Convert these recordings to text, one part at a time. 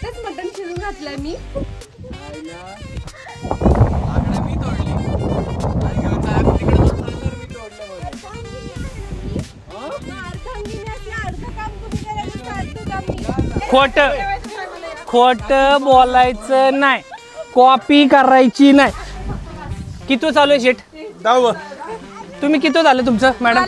आताच मटण शिजून घातलंय मी. खोट बोलायचं नाही, कॉपी करायची नाही. किती चालू आहे शेट? 10. तुम्ही किती झालं तुमचं मॅडम?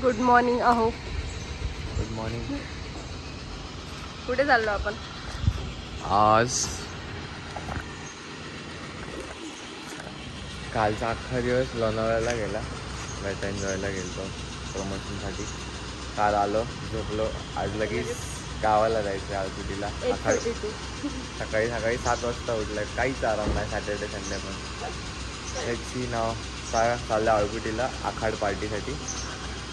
गुड मॉर्निंग अहो. Good morning. कुठे चाललो आपण आज? कालचा अख्खा दिवस लोणावळ्याला गेला, लाईट एन्जॉयला गेलो प्रमोशनसाठी. काल आलो, झोपलो. आज लगेच गावाला जायचं आळकुटीला. सकाळी 7 वाजता उठलं. काहीच आराम नाही. सॅटर्डे संडे पण याची नाव चाललं आळकुटीला आखाड पार्टीसाठी.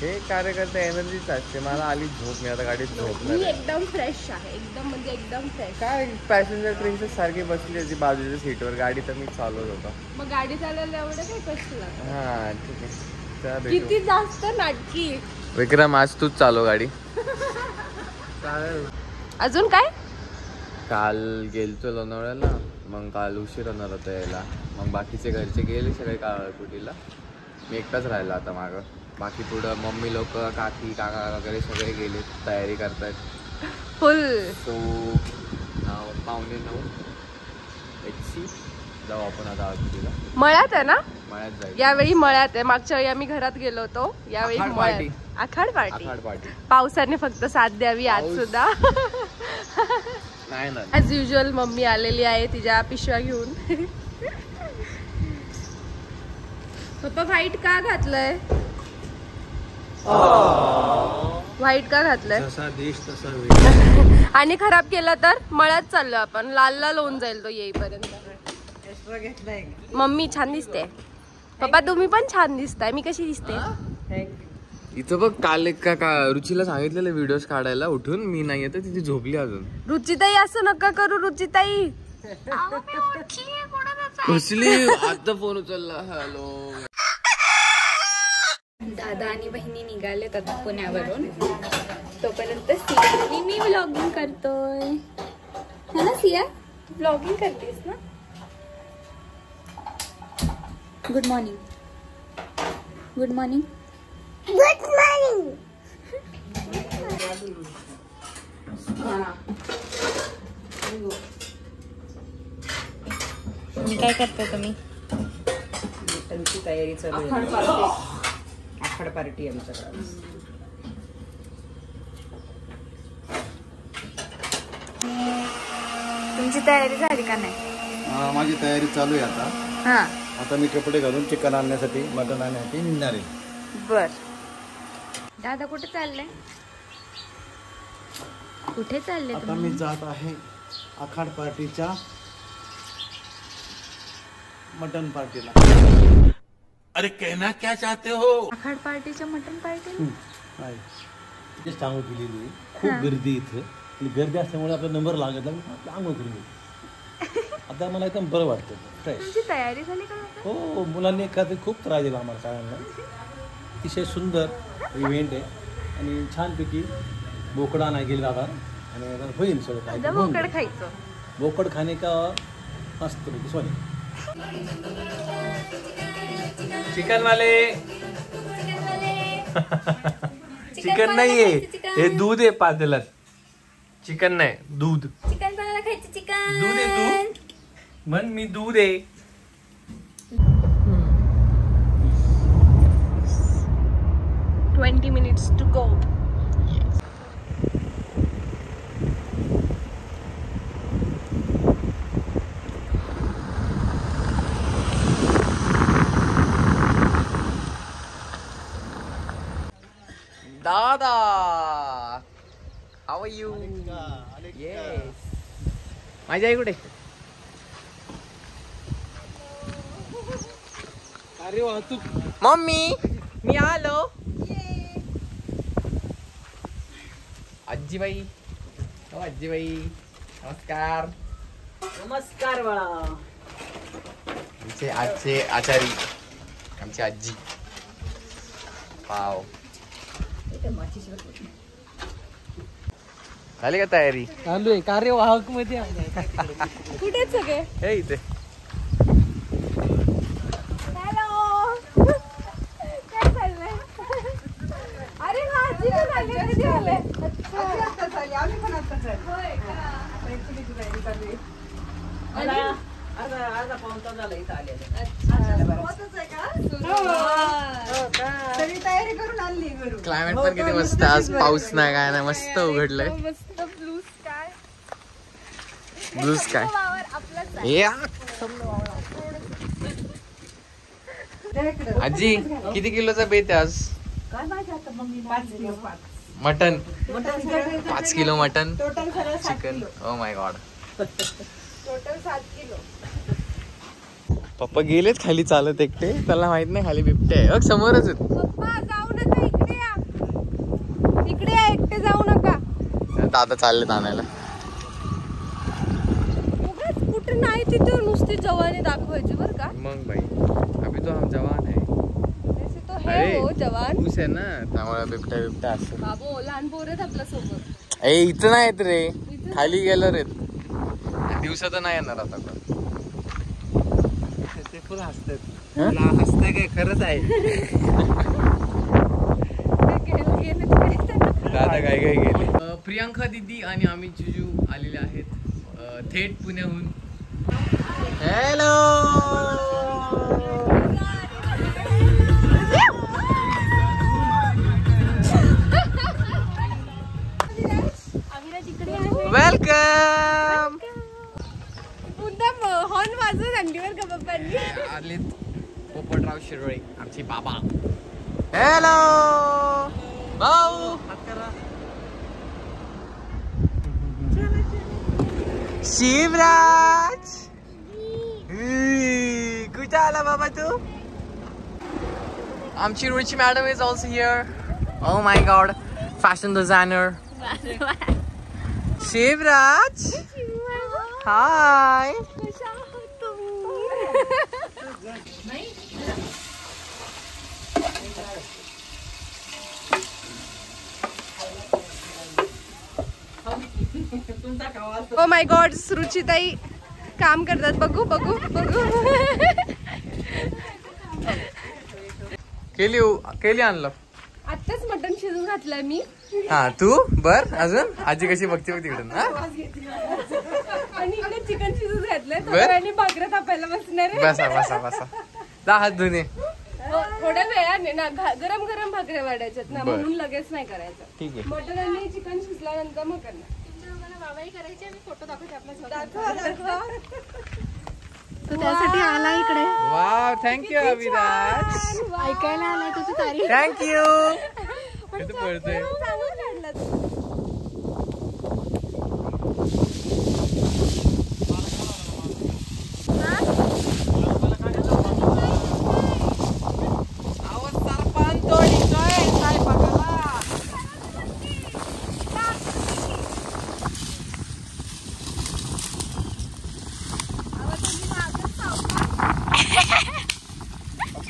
हे कार्यकर्ते एनर्जीच असते. मला आली झोप. मी आता गाडीत झोपणार. मी एकदम फ्रेश आहे, एकदम म्हणजे एकदम फ्रेश. काय पॅसेंजर ट्रेनच सारखी बसली होती बाजूच्या सीटवर. गाडी तर मी चालवत होता. मग गाडी चालवलं एवढं काय कष्ट लागतं? हा ठीक आहे. किती जास्त नाटकी. विक्रम आज तूच चालव गाडी. अजून काय? काल गेलतो लोणावळ्याला. मग काल उशीर होणार होता यायला. मग बाकीचे घरचे गेले सगळे कुटीला. मी एकटाच राहिला आता मागं. बाकी पुढं मम्मी लोक, काकी काका वगैरे सगळे गेले, तयारी करतायत फुल. तो 9:45 जाऊ आपण आता आळकुटीला. मळ्यात आहे ना? मळ्यात जाईल. यावेळी मळ्यात आहे. मागच्या वेळी आम्ही घरात गेलो होतो, यावेळी मळ्यात. आखाड पार्टी. पावसाने फक्त साथ द्यावी आज सुद्धा. नाही ना, ऍज युजल मम्मी आलेली आहे तिच्या पिशव्या घेऊन. पप्पा व्हाईट का घातलंय? व्हाईट का घातलंय? जसा देश तसा वेळ. आणि खराब केला तर मळ्यात चाललो आपण. लाल होऊन जाईल तो येईपर्यंत. मम्मी छान दिसते. पप्पा तुम्ही पण छान दिसताय. मी कशी दिसते? इथं बघ, काल एक का रुचीला सांगितलेलं व्हिडिओज काढायला उठून. मी नाही येत, तिथे झोपली अजून. रुचिताई असं नका करू. रुचिताई कसली आता फोन उचलला. हॅलो. दादा आणि बहिणी निघालेत आता पुण्यावरून. तोपर्यंत सिया मी व्लॉगिंग करतोय. है ना सिया? व्लॉगिंग करतेस ना? Good morning. Good morning. Good morning. काय करताय तुम्ही? मटनची तयारी चालू आहे. आखाड पार्टी आमच्याकडे. तुमची तयारी झाली का नाही? माझी तयारी चालू आहे आता. हा. आता मी कपडे घालून चिकन आणण्यासाठी, मटन आणण्यासाठी निघणार आहे. बर. दादा कुठे चालले? कुठे चालले? आता मी जात आहे आखाड पार्टीच्या मटन पार्टीला. अरे कहना क्या चाहते हो? आखाड पार्टीच्या मटन पार्टी. जस्ट आंघोळ केलेली. खूप गर्दी इथं. गर्दी असल्यामुळे आपला नंबर लागत नाही. आंघोळ केली. आता मला एकदम बरं वाटतं. फ्रेश. तुमची तयारी झाली का? हो, मुलांनी एखादं खूप त्रास दिला आम्हाला सगळ्यांना. अतिशय सुंदर इव्हेंट आहे आणि छानपैकी बोकडा नाही गेले दादा. आणि आता होईल सगळं काय. बोकड खायचं. बोकड खाणे का मस्त पैकी. सॉरी, चिकन वाले. चिकन नाहीये, हे दूध आहे पातेल्यात. चिकन नाही, दूध. चिकन कोणाला खायचं? चिकन. दूध आहे. दूध म्हण. मी दूध आहे. $20 minutes to go. दादा, हाऊ आर यू? येस. माझी आई कुठे? अरे वाहतूक. मम्मी मी आलो. आजीबाई. हो आजीबाई, नमस्कार. नमस्कार बाळा. आमचे आजचे आचारी आमची आजी. पाव झाली का तयारी? चालू आहे कार्यवाहक मध्ये. कुठे सगळे? हे इथे. हॅलो, काय चाललंय? अरे हा आजी पण आली. कधी आले? आम्ही पण आता होय का? अर्धा पाऊण तास झाला इथं आलेले. सगळी तयारी करून आणली घरून. क्लायमेट पण किती मस्त. आज पाऊस नाही काय नाही, मस्त उघडलंय. मस्त ब्लू स्काय. Blue sky. आपलाच आहे. या आजी किती किलोचा बेत आहे आज? काय माहिती आता mummy 5 kilo mutton. Mutton 5 kilo mutton. Total सगळं 7 chicken. Kilo. O my God. Total 7 kilo. पप्पा गेलेच खाली चालत एकटे. त्याला माहित नाही खाली बिबटे आहे. समोरच आहेत. पप्पा जाऊ नका, इकडे या. इकडे या, एकटे जाऊ नका. दादा चाललेत आणायला. उगाच कुठे नाही तिथे नुसती जवानी दाखवायची बरं का. मग भाई अभी तो हम जवान है. तसे तो है हो जवान. ऊस आहे ना त्यामुळे बिबट्या असतो. बाबू लहान पोर आहेत आपल्या सोबत. ए इथं नाही येत रे, खाली गेलं रे. दिवसात नाही येणार आता पण. ते फुल हसतात. हसताय काय खरंच आहे. दादा काय काय गेले. प्रियांका दीदी आणि आम्ही जिजू आलेले आहेत थेट पुण्याहून. हॅलो. वेलकम. हॉर्न वाजवून आणली बरं का पप्पांनी. आलेत पोपटराव शिरोळे आमचे बाबा. हॅलो भाऊ. शिवराज. कुठे आला बाबा तू? आमची Ruchi madam is also here. Oh my God, fashion designer Shivraj. Hi. Oh my God, रुचिताई काम करतात. बघू बघू बघू. केली आणलं. आत्ताच मटण शिजून घातलंय मी. हा तू बर. अजून आजी कशी बघते बघ तिकडून. आणि इकडे चिकन शिजून घातलंय. बर. थोड्या वेळाने भाकऱ्या तापायला बसणार आहे. बसा बसा बसा. दा हात धुणे. थोड्या वेळाने ना गरम गरम भाकऱ्या वाढायच्यात ना, बर. म्हणून लगेच नाही करायचं. ठीक आहे. मटण आणि चिकन शिजल्यानंतर मग करणार. तो त्यासाठी आला इकडे. Wow thank you Aviraj. ऐकायला आलाय तुझी तारीफ. थँक्यू. किती पडतंय. चांगलं काढलं तू.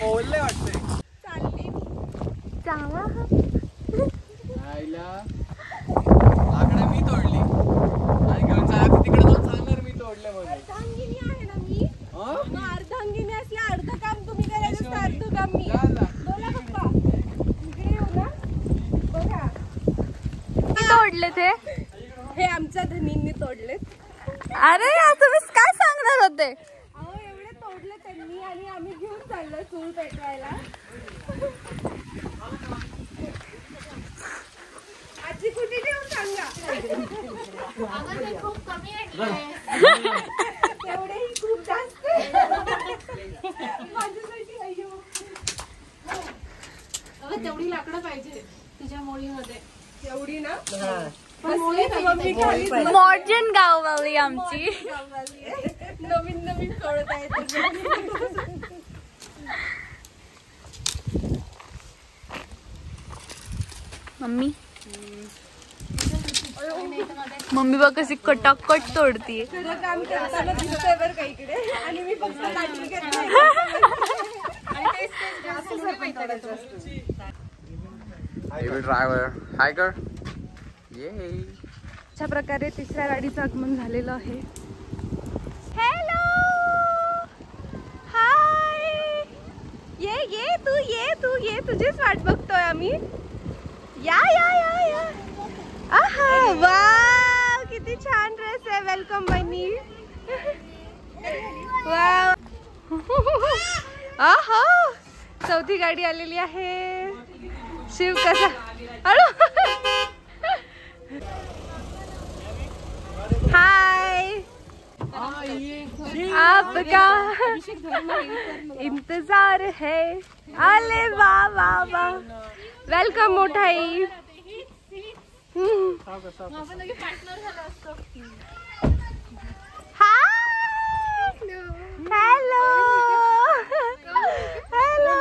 बोलले वाटतंय. लाकडं मी तोडली आणि घेऊन तिकडे जाऊन सांगणार मी तोडले म्हणून. अर्धांगिनी आहे ना मी. मग अर्धांगिनी असले अर्ध काम तुम्ही करायचं असतं, अर्ध काम मी. बोला पप्पा, इकडे येऊ ना. बघा तोडले ते. हे आमच्या धनींनी तोडलेत. अरे तुम्ही काय सांगणार होते? अहो एवढे तोडले त्यांनी आणि आम्ही घेऊन चाललोय चूल पेटवायला. आजी कुठे ठेवून सांगा. एवढेही खूप जास्त माझ्यासाठी. अय्यो तेवढी लाकडं पाहिजे तुझ्या मोळीमध्ये. एवढी ना. मम्मी खाली मॉडर्न गाववाली आमची. नवीन नवीन कळत आहे. मम्मी मम्मी बघ कशी कटाकट तोडतीये. तुझं काम करताना दिसतंय बरं का इकडे. आणि मी फक्त लाटून घेतलं. ड्रायव्हर हाय कर. ये अशा प्रकारे तिसऱ्या गाडीचं आगमन झालेलं आहे. Hello hi. ये तू ये तुझीच वाट बघतोय आम्ही. या या या या. आहा वाव किती छान ड्रेस आहे. वेलकम बनी. वाव. आहा चौथी गाडी आलेली आहे. शिव कसा हाय. आपका इंतजार है. आले वाह वाह वाह. वेलकम मोठाई. Hello hello.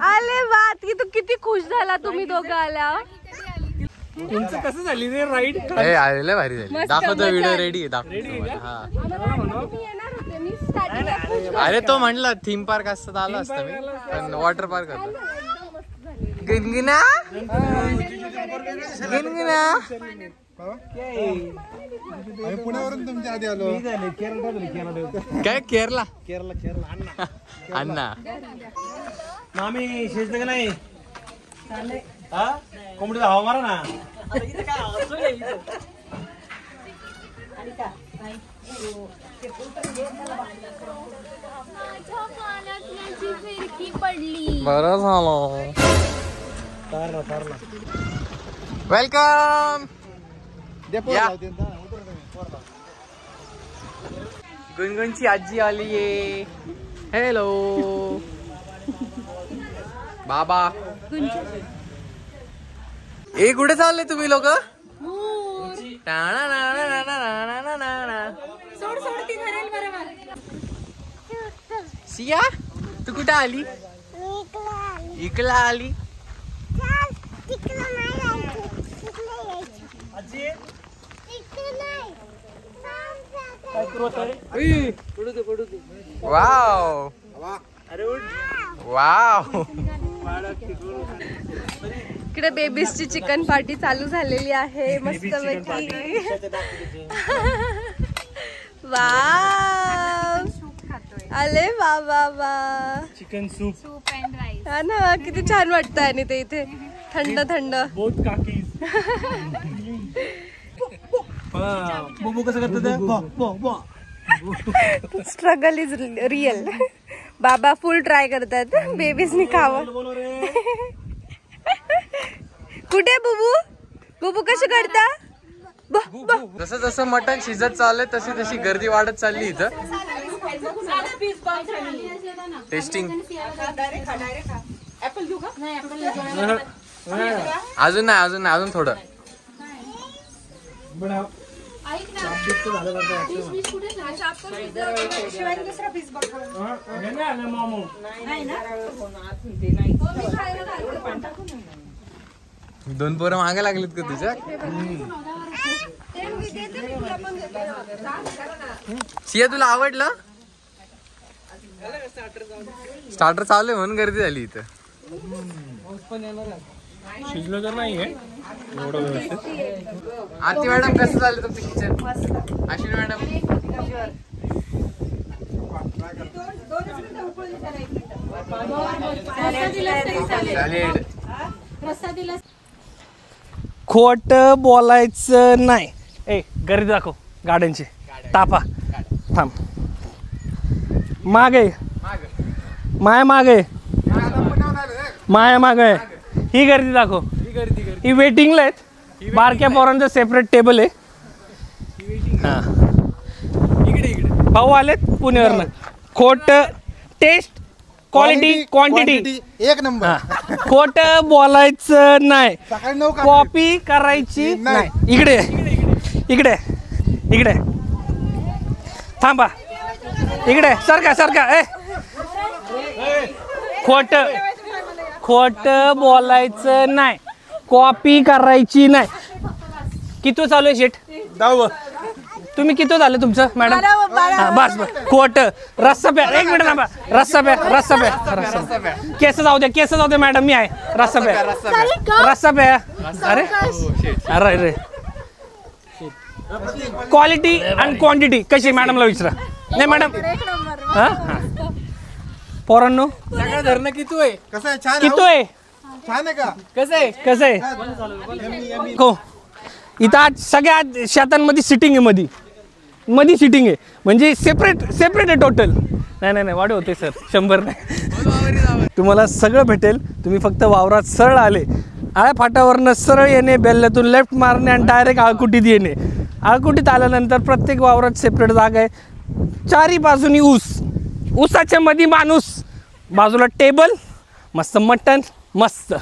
आले वाह की तू किती खुश झाला तुम्ही दोघं आल्या. तुमचं कसं झाली रे राईड? आलेलं भारी झाली. दाखवतो व्हिडिओ रेडी आहे दाखवतो. हा अरे तो म्हणला थीम पार्क असतं आलं असतं मी पण वॉटर पार्क होतं. गिनगिना गिनगिना पुण्यावरून तुमच्या आधी आलो. काय केरला केरला अण्णा मामी शेजते का नाही? हा कोंबडीचा हवा मारा ना. बरं झालं. वेलकम. गुनगुनची आजी आली आहे. हॅलो बाबा. ए कुठे चालले तुम्ही लोक? सिया तू कुठे आली? इकडला आली. Wow wow. इकडे बेबीजची चिकन पार्टी चालू झालेली आहे मस्त पैकी. वाव आले वा वा वा. चिकन सूप हा ना किती छान वाटतंय. आणि ते इथे थंड थंड. बहुत काकीज. बोबो कसं करतात? Struggle is real. बाबा फुल ट्राय करतात बेबीजनी खावं. कुठे बुबू? बुबू कशी करता? जसं जसं मटण शिजत चाललंय तशी तशी गर्दी वाढत चालली इथं. टेस्टिंग अजून नाही अजून थोडं. दोन पोरं मागे लागलीत का तुझ्या? सिया तुला आवडलं? स्टार्टर चालू आहे म्हणून गर्दी झाली इथं. शिजलो तर नाहीये एवढं व्यवस्थित. आरती मॅडम कसं झालं तुमचं किचन? अश्विनी मॅडम खोट बोलायचं नाही. ए गर्दी दाखव गाड्यांची. तापा थांब. मागे माया मागे माया मागे. ही गर्दी दाखव. ही वेटिंगला आहेत. बारक्या पोरांचं सेपरेट टेबल आहे. हा भाऊ आलेत पुण्यावरनं. खोट टेस्ट क्वालिटी क्वांटिटी एक नंबर. खोट बोलायचं नाही. सकाळी 9 कॉपी करायची नाही. इकडे इकडे इकडे थांबा. इकडे सरका सरका. ए खोट बोलायचं नाही. कॉपी करायची नाही. किती चालू आहे शेट? 10. तुम्ही किती झालं तुमचं मॅडम? बस बस खोट. रस्सा प्या, एक मिनिट थांबा. रस्सा प्या, रस्सा प्या, रस्सा प्या. केस जाऊ द्या, केस जाऊ द्या मॅडम, मी आहे. रस्सा प्या, रस्सा प्या. अरे अरे रे, क्वालिटी आणि क्वांटिटी कशी मॅडमला विचारा. नाही मॅडम, हा पोरांनो सगळं धरणं किती आहे? कसं आहे? छान किती आहे? छान आहे का? कसं आहे? कसं आहे? हो, इथं आज सगळ्या शेतांमध्ये सिटिंग आहे, मध्ये सिटिंग आहे, म्हणजे सेपरेट आहे टोटल. नाही वाढ होते सर, 100 नाही. तुम्हाला सगळं भेटेल. तुम्ही फक्त वावरात सरळ आले, आळ्या फाटावरनं सरळ येणे, बेल्ल्यातून लेफ्ट मारणे आणि डायरेक्ट आळकुटीत येणे. आळकुटीत आल्यानंतर प्रत्येक वावरात सेपरेट जागा आहे. चारी बाजूनी ऊसाच्या मध्ये माणूस, बाजूला टेबल, मस्त मटन, मस्त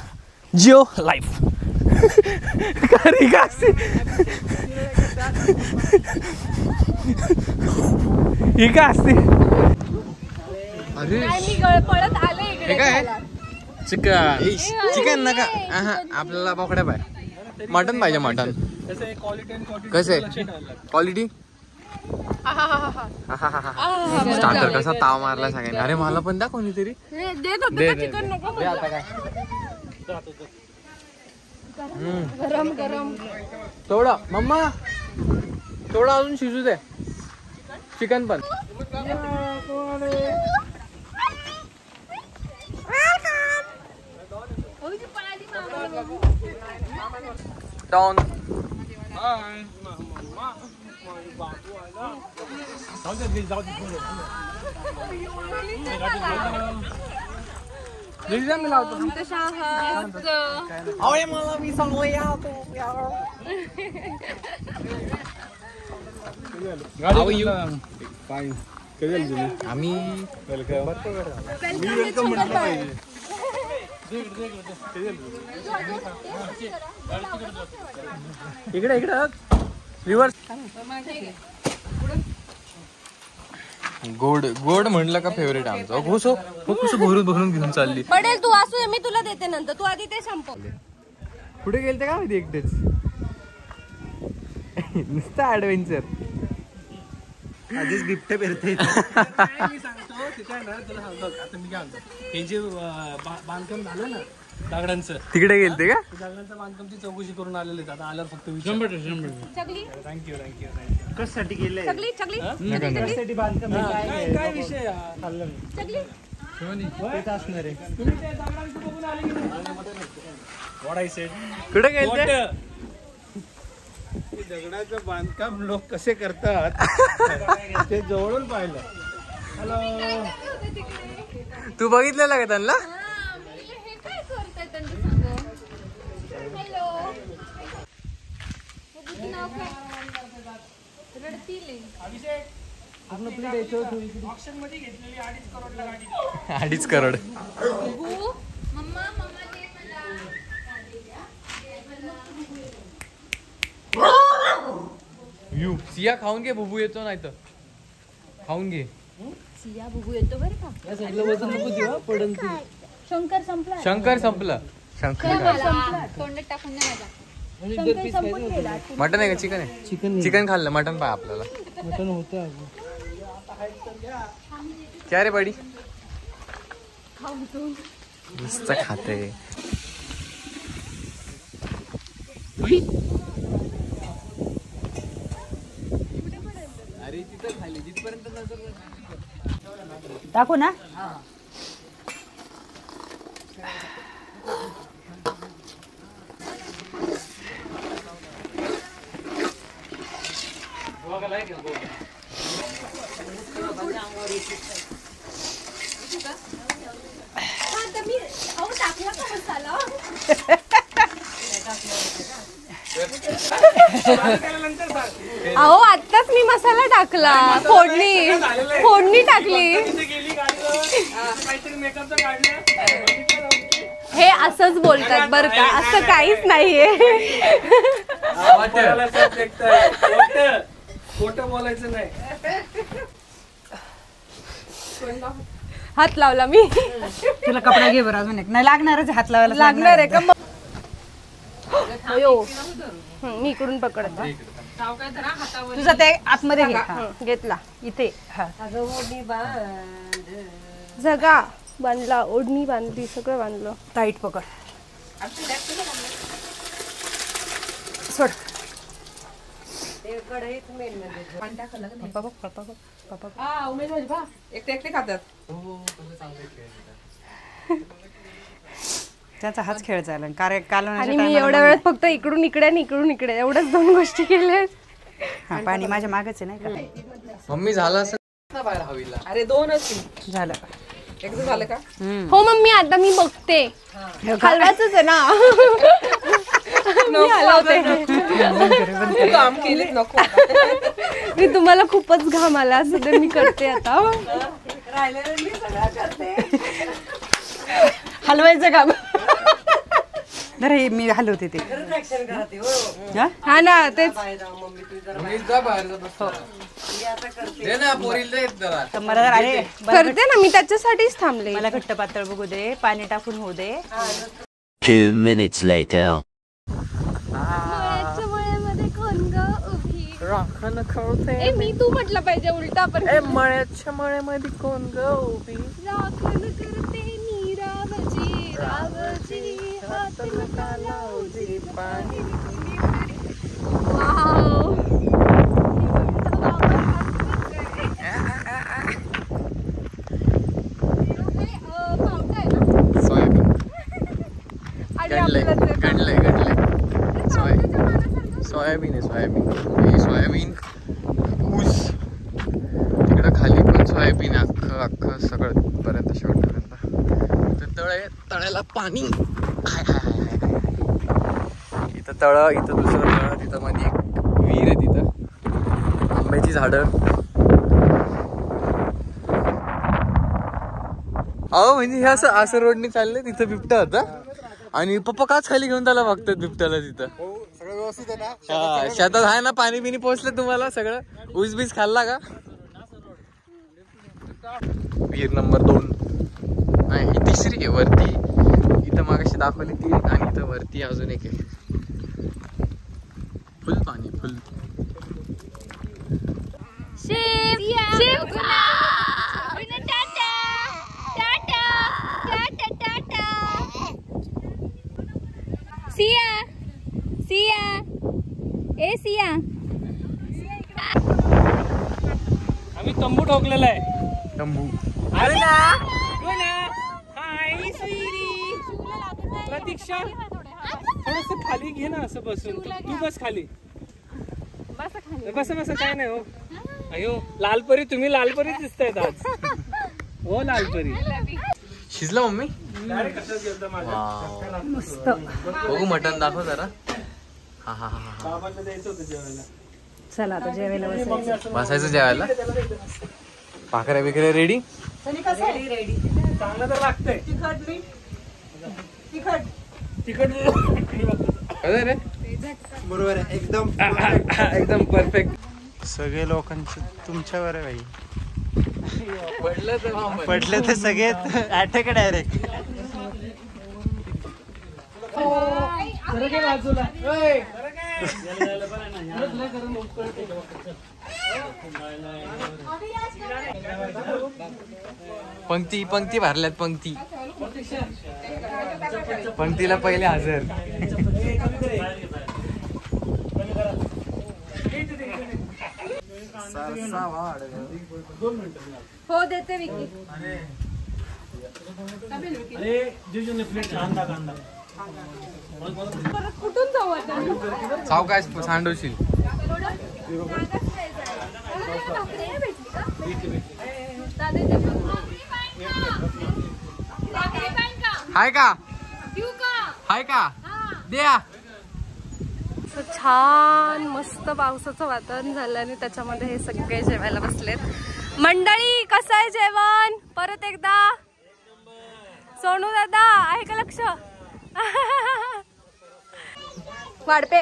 जिओ लाईफ. का असते ही का असते? पळत आले इकडे. चिकन नका, आपल्याला बोकड्या पाहिजे. मटन पाहिजे, मटन. कसं आहे क्वालिटी? स्टार्टर कसा ताव मारला सगळ्यांनी. अरे मला पण द्या कोणीतरी. गरम गरम थोडं मम्मा, थोडं अजून शिजू दे. चिकन पण. डाऊन. आम्ही इकडे रिव्हर्स. गोड म्हणलं का फेवरेट आमचं. घोसो कसं भरून घेऊन चालली. पडेल तू असू, मी तुला देते नंतर, तू आधी ते संपव. कुठे गेलते का माहिती एकटेच. नुसतं ऍडव्हेंचर. आधीच गिफ्ट फिरते. मी सांगतो तिथे ना तुला सांगतो. आता मी काय म्हणतो, हे जे बांधकाम झालं ना दगडांचं, तिकडे गेलते का? दगडांचं बांधकामची चौकशी करून आलेले आहेत. आता आल्यावर फक्त 100%. थँक्यू. कशासाठी गेले? चकली बांधकाम काय विषय खाल्लं असणार आहे. तुम्ही ते दगडांचं बघून आले की व्हॉट आय सेड. कुठे गेलते? दगडाचं बांधकाम लोक कसे करतात ते जवळून पाहिलं. हॅलो, तू बघितलेला का त्यांना? ऑप्शन मध्ये घेतलेली 2.5 करोडला गाडी. 2.5 करोड. सिया खाऊन घे, बुबू येतो नाही तर. खाऊन घे. सिया बघू येतो बरं का. शंकर संपला. शंकर संपलं. तोंडात टाकून दे माझ्या. मटन आहे का चिकन आहे? चिकन खाल्लं. मटन पाय आपल्याला. मटण होतं. क्या रे बडी? नुसतं खाते. टाकू ना. अहो आत्ताच मी मसाला टाकला, फोडणी टाकली. हे असंच बोलतात बरं का, असं काहीच नाहीये. खोटं बोलायचं नाही. हात लावला मी. तुला कपडा घे बरं अजून एक. नाही लागणारच, हात लावायला लागणार आहे का? मी इकडून पकडतो. तुझं ते आतमध्ये घे. हा. घेतला इथे हा. झगा बांधला, ओढणी बांधली, सगळं बांधलं. टाईट पकड. सोड. त्यांचा हाच खेळ झाला. आणि मी एवढ्या वेळात फक्त इकडून इकडे आणि इकडून इकडे एवढ्याच 2 गोष्टी केल्या. हा, पाणी माझ्या मागच आहे नाही का. मम्मी झालं असं ना बाहेर हवीला. अरे 2च झालं. एकदा झालं का? हो मम्मी आता मी बघते. हलवाच आहे ना. मी हलवते. काम केले नको. मी तुम्हाला खूपच घाम आला असं ते मी करते आता. हलवायचं काम. अरे मी हलवते ते. हा ना तेच. दे ना पोरीला दे जरा. तर मला अरे करते ना मी त्याच्यासाठीच थांबले. मला घट्ट पातळ बघू दे. पाणी टाकून होऊ दे. 2 minutes later. राखण करते. ए मी तू म्हटलं पाहिजे उलटा पण. मळ्याच्या मळ्यामध्ये कोण ग उभी? राखण करते नीरावजी रावजी हात नका लावजी पाणी. वाव. सोयाबीन आहे सोयाबीन ऊस तिकडं खाली पण सोयाबीन अख्खं सगळं पर्यंत शेवटपर्यंत. तर तळ्याला पाणी हाय हाय हाय हाय. इथं तळ, इथं दुसरं तळ, तिथं मध्ये एक विहीर आहे, तिथं आंब्याची झाडं. अहो म्हणजे हे असं रोडने चाललंय. तिथं बिबट्या होता आणि पप्पा काच खाली घेऊन त्याला बघतात बिबट्याला. तिथं हा शेतात आहे ना. पाणी बिनी पोहोचलं तुम्हाला सगळं? ऊस बीस खाल्ला का? विहीर नंबर 2 नाही, ही तिसरी आहे वरती. इथं मागाशी दाखवली ती, आणि इथं वरती अजून एक आहे. फुल पाणी फुल. सिया ए सिया. आम्ही तंबू ठोकलेला आहे. तंबू. अरे ना हाय स्वीटी. प्रतीक्षा थोडस खाली घे ना असं बसून. तू बस खाली. बस काय नाही हो. अयो लालपरी, तुम्ही लालपरी दिसतायत आज. हो लालपरी. शिजलं मम्मी? मस्त. बघू मटण दाखव जरा. हा हा हा. चला आता जेवायला बसायचं जेवायला. भाकऱ्या बिकऱ्या रेडी? रेडी. चांगलं तर लागतंय. तिखट रे बरोबर आहे. एकदम परफेक्ट. सगळे लोकांचे तुमच्यावर आहे भाई. पडलं तर सगळे अटॅक डायरेक्ट. पंक्ती भरल्यात. पंक्तीला पहिले हजर. हो देते विकी. कुठून जाऊ आता? साव काय सांडवशील. हाय का? हाय का? द्या. छान मस्त पावसाचं वातावरण झालं आणि त्याच्यामध्ये हे सगळे जेवायला बसलेत. मंडळी कसं आहे जेवण? परत एकदा सोनू दादा आहे का लक्ष? वाढपे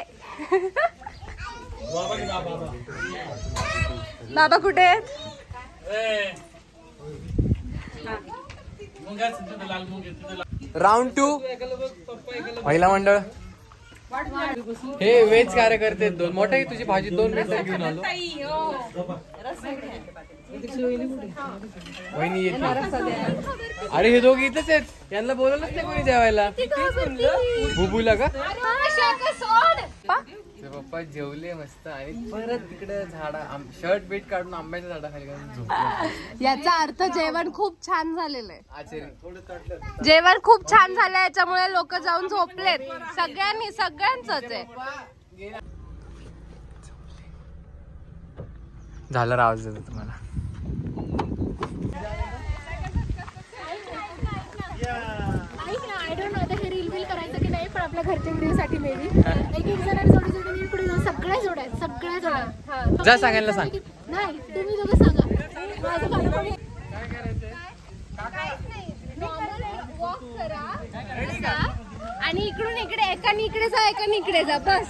बाबा कुठे आहेत? राऊंड 2 महिला मंडळ. हे वेज कार्यकर्ते दोन मोठे तुझी भाजी 2 मिनिटं घेऊन आलो. वहिनी येत नाही. अरे हे दोघे इथेच आहेत, यांना बोलवलंच नाही कोणी जेवायला. बुबूला का पप्पा जेवले मस्त आणि परत तिकडे झाडा शर्ट बीट काढून आंब्याच्या झाडाखाली झोपले. याचा अर्थ जेवण खूप छान झालेलं आहे. आचार्य जेवण खूप छान झालंय, याच्यामुळे लोक जाऊन झोपलेत. सगळ्यांचंच आहे. झालं आवाज देतो तुम्हाला. आय डोंट नो आता हे रील बिल करायचं की नाही, पण आपल्या घरच्या व्हिडिओसाठी मे बी एक जणांनी जोडी नीट पुढे जाऊन सगळ्या जोड्या जा सांगायला सांग. नाही तुम्ही दोघं सांगा. माझं काय कोणी वॉक करा आणि इकडून इकडे एकाने इकडे जा एकाने इकडे जा, बस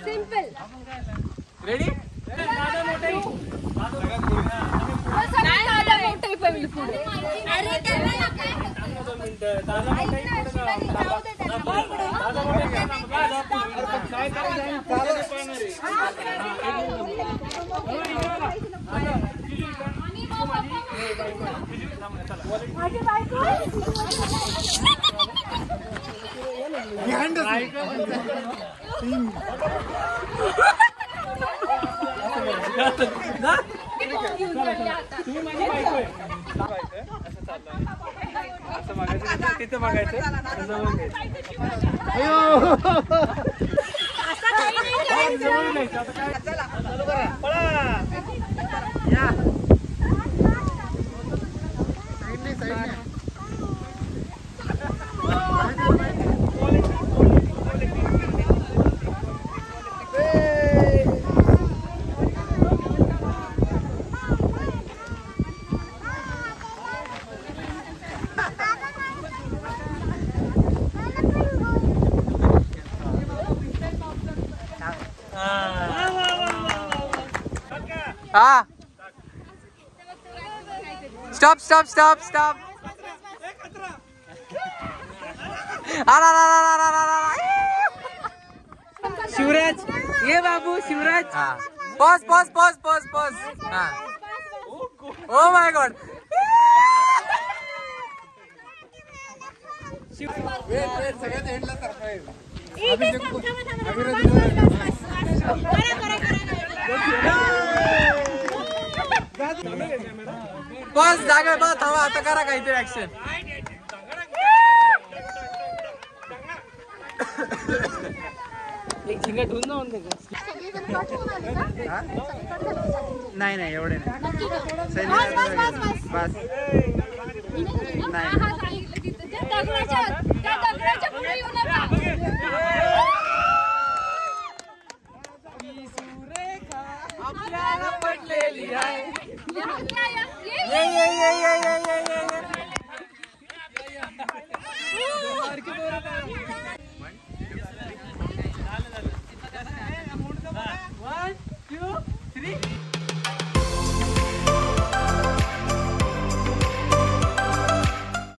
सिम्पल. रेडी. दादा मोठे पहिले पुढे. अरे तिथे बघायचं. हा stop stop stop stop. Shivraj ये बाबू Shivraj. Pause pause pause pause pause. हा ओ माय गॉड. सगळ्यात एंडला सरप्राईज. बस जागा बस हवा आता करा काहीतरी ऍक्शन. एक झिंगा ठेवून जाऊन दे. नाही नाही एवढे नाही. बस आपल्याला पडलेली आहे.